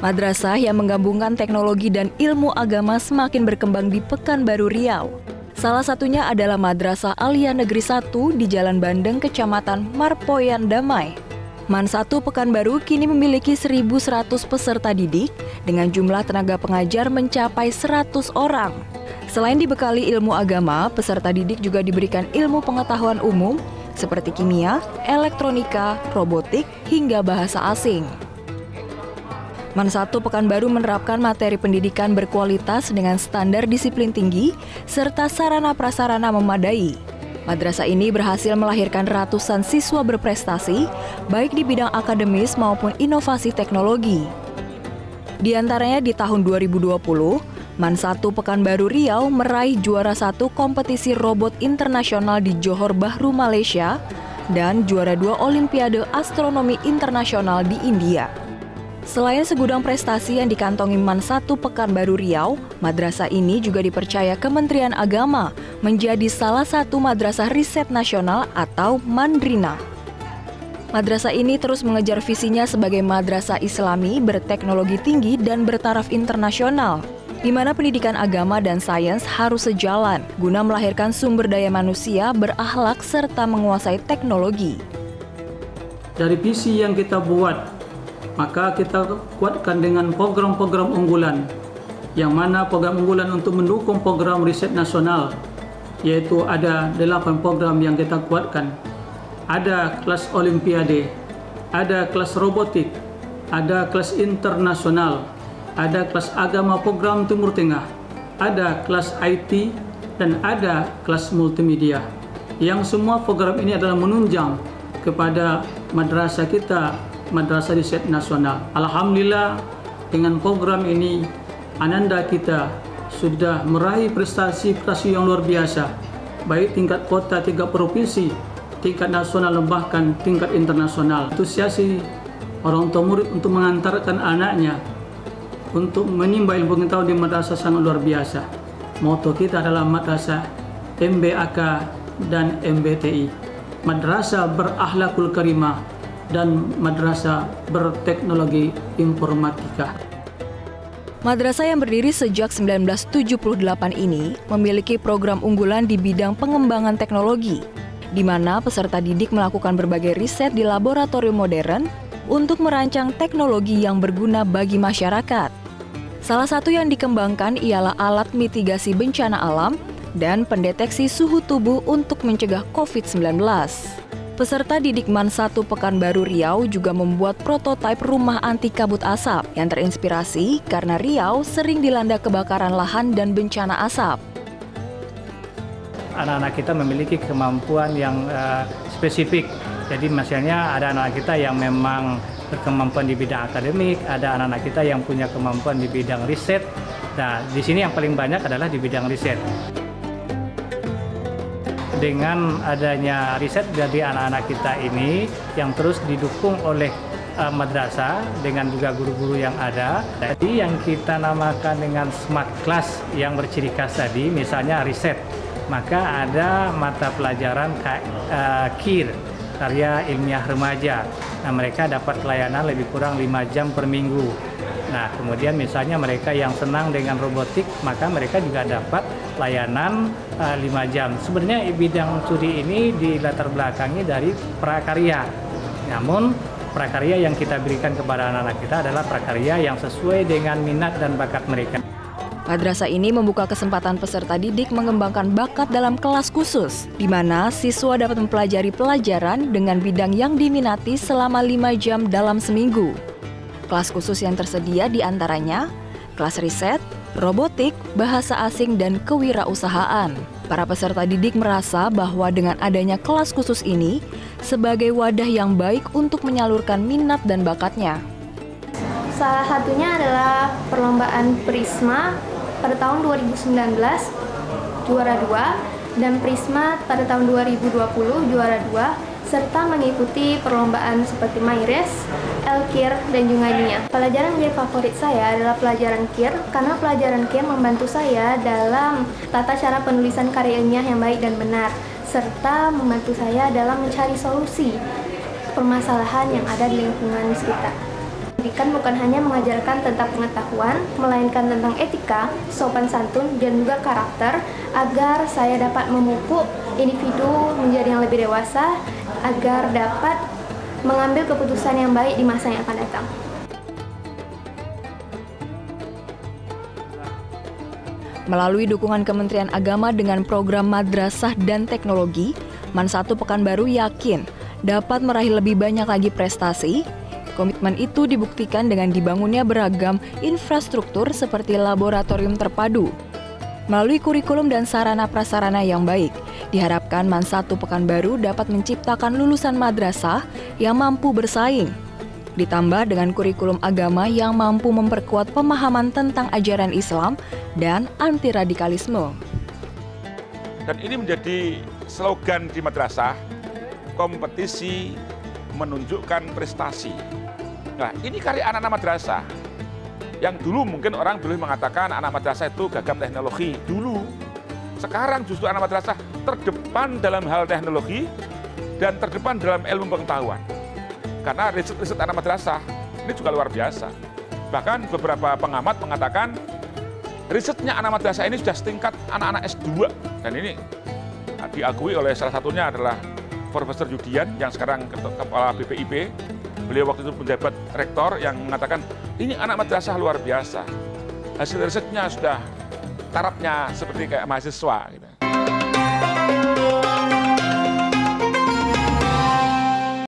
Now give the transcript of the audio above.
Madrasah yang menggabungkan teknologi dan ilmu agama semakin berkembang di Pekanbaru Riau. Salah satunya adalah Madrasah Alia Negeri 1 di Jalan Bandeng, Kecamatan Marpoyan Damai. MAN 1 Pekanbaru kini memiliki 1.100 peserta didik dengan jumlah tenaga pengajar mencapai 100 orang. Selain dibekali ilmu agama, peserta didik juga diberikan ilmu pengetahuan umum seperti kimia, elektronika, robotik, hingga bahasa asing. MAN 1 Pekanbaru menerapkan materi pendidikan berkualitas dengan standar disiplin tinggi serta sarana prasarana memadai. Madrasah ini berhasil melahirkan ratusan siswa berprestasi, baik di bidang akademis maupun inovasi teknologi. Di antaranya di tahun 2020, MAN 1 Pekanbaru Riau meraih juara 1 kompetisi robot internasional di Johor Bahru, Malaysia, dan juara 2 Olimpiade Astronomi Internasional di India. Selain segudang prestasi yang dikantongi MAN 1 Pekanbaru Riau, madrasah ini juga dipercaya Kementerian Agama menjadi salah satu madrasah riset nasional atau Mandrina. Madrasah ini terus mengejar visinya sebagai madrasah Islami berteknologi tinggi dan bertaraf internasional, di mana pendidikan agama dan sains harus sejalan guna melahirkan sumber daya manusia berakhlak serta menguasai teknologi. Dari visi yang kita buat, maka kita kuatkan dengan program-program unggulan, yang mana program unggulan untuk mendukung program riset nasional, yaitu ada 8 program yang kita kuatkan. Ada kelas olimpiade, ada kelas robotik, ada kelas internasional, ada kelas agama program Timur Tengah, ada kelas IT, dan ada kelas multimedia. Yang semua program ini adalah menunjang kepada madrasah kita, Madrasah Riset Nasional. Alhamdulillah, dengan program ini ananda kita sudah meraih prestasi-prestasi yang luar biasa, baik tingkat kota, tingkat provinsi, tingkat nasional, dan bahkan tingkat internasional. Antusiasi orang tua murid untuk mengantarkan anaknya untuk menimba ilmu pengetahuan di madrasah sangat luar biasa. Moto kita adalah madrasah MBAK dan MBTI, Madrasah Berakhlakul Karimah dan Madrasah Berteknologi Informatika. Madrasah yang berdiri sejak 1978 ini memiliki program unggulan di bidang pengembangan teknologi, di mana peserta didik melakukan berbagai riset di laboratorium modern untuk merancang teknologi yang berguna bagi masyarakat. Salah satu yang dikembangkan ialah alat mitigasi bencana alam dan pendeteksi suhu tubuh untuk mencegah COVID-19. Peserta didik MAN 1 Pekanbaru Riau juga membuat prototipe rumah anti kabut asap yang terinspirasi karena Riau sering dilanda kebakaran lahan dan bencana asap. Anak-anak kita memiliki kemampuan yang spesifik. Jadi misalnya ada anak kita yang memang berkemampuan di bidang akademik, ada anak-anak kita yang punya kemampuan di bidang riset. Nah, di sini yang paling banyak adalah di bidang riset. Dengan adanya riset dari anak-anak kita ini yang terus didukung oleh madrasah dengan juga guru-guru yang ada. Jadi yang kita namakan dengan smart class yang berciri khas tadi, misalnya riset, maka ada mata pelajaran KIR, karya ilmiah remaja. Nah, mereka dapat pelayanan lebih kurang 5 jam per minggu. Nah, kemudian misalnya mereka yang senang dengan robotik, maka mereka juga dapat layanan 5 jam. Sebenarnya bidang studi ini dilatar belakangi dari prakarya. Namun, prakarya yang kita berikan kepada anak-anak kita adalah prakarya yang sesuai dengan minat dan bakat mereka. Madrasah ini membuka kesempatan peserta didik mengembangkan bakat dalam kelas khusus, di mana siswa dapat mempelajari pelajaran dengan bidang yang diminati selama 5 jam dalam seminggu. Kelas khusus yang tersedia diantaranya kelas riset, robotik, bahasa asing, dan kewirausahaan. Para peserta didik merasa bahwa dengan adanya kelas khusus ini sebagai wadah yang baik untuk menyalurkan minat dan bakatnya. Salah satunya adalah perlombaan Prisma pada tahun 2019 juara 2 dan Prisma pada tahun 2020 juara 2, serta mengikuti perlombaan seperti MyRes, LKIR, dan juga lainnya. Pelajaran yang favorit saya adalah pelajaran KIR, karena pelajaran KIR membantu saya dalam tata cara penulisan karya ilmiah yang baik dan benar, serta membantu saya dalam mencari solusi permasalahan yang ada di lingkungan sekitar. Pendidikan bukan hanya mengajarkan tentang pengetahuan, melainkan tentang etika, sopan santun, dan juga karakter, agar saya dapat memupuk individu menjadi yang lebih dewasa, agar dapat mengambil keputusan yang baik di masa yang akan datang. Melalui dukungan Kementerian Agama dengan program Madrasah dan Teknologi, MAN 1 Pekanbaru yakin dapat meraih lebih banyak lagi prestasi. Komitmen itu dibuktikan dengan dibangunnya beragam infrastruktur seperti laboratorium terpadu. Melalui kurikulum dan sarana prasarana yang baik, diharapkan MAN 1 Pekanbaru dapat menciptakan lulusan madrasah yang mampu bersaing. Ditambah dengan kurikulum agama yang mampu memperkuat pemahaman tentang ajaran Islam dan anti-radikalisme. Dan ini menjadi slogan di madrasah, kompetisi menunjukkan prestasi. Nah, ini karya anak-anak madrasah. Yang dulu mungkin orang boleh mengatakan anak madrasah itu gagap teknologi. Dulu. Sekarang justru anak madrasah terdepan dalam hal teknologi dan terdepan dalam ilmu pengetahuan. Karena riset-riset anak madrasah ini juga luar biasa. Bahkan beberapa pengamat mengatakan risetnya anak madrasah ini sudah setingkat anak-anak S2. Dan ini diakui oleh salah satunya adalah Profesor Yudian yang sekarang kepala BPIP. Beliau waktu itu menjabat rektor yang mengatakan ini anak madrasah luar biasa. Hasil risetnya sudah tarafnya seperti kayak mahasiswa. Gitu.